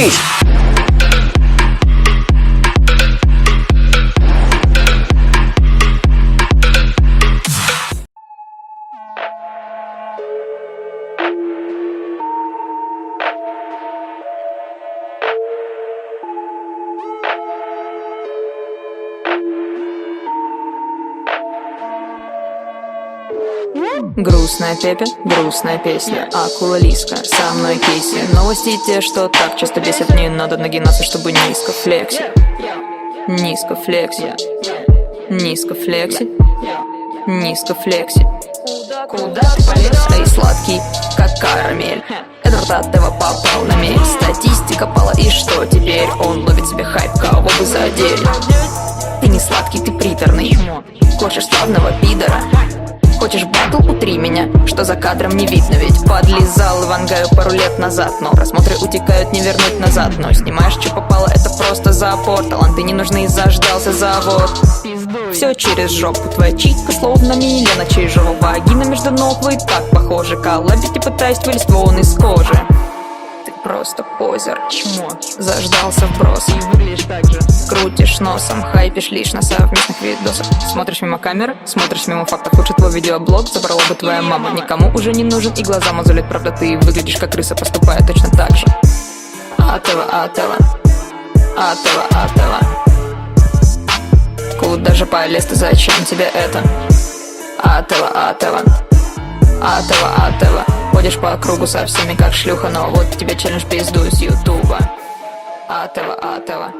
Заебись! Грустная Пепе, грустная песня. Акула Лиска, со мной Кейси. Новости те, что так часто бесят. Не надо нагинаться, чтобы низко флексить. Низко флексить. Низко флексить. Низко флексить. Куда ты полез? Эй, сладкий, как карамель. Эдвард от этого попал на мель. Статистика пала, и что теперь? Он ловит себе хайп, кого бы задели. Ты не сладкий, ты приторный. Хочешь славного пидора? Хочешь батл, утри меня, что за кадром не видно. Ведь подлизал Ивангаю пару лет назад. Но просмотры утекают, не вернуть назад. Но снимаешь, что попало, это просто запор. Таланты не нужны, заждался завод. Все через жопу, твоя читка словно Милена Чижова. Вагина между ног, вы так похожи. Коллабить и пытаюсь вылезть вон из кожи. Ты просто позер, чмо, заждался вброс. И выглядишь так же. Крутишь носом, хайпишь лишь на совместных видосах. Смотришь мимо камеры, смотришь мимо фактов. Лучше твой видеоблог забрала бы твоя мама. Никому уже не нужен и глаза мозолит. Правда, ты выглядишь как крыса, поступая точно так же. Атева. Куда же полез ты, зачем тебе это? Атева. Ходишь по кругу со всеми как шлюха. Но вот тебе челлендж пиздуй с ютуба. Атева.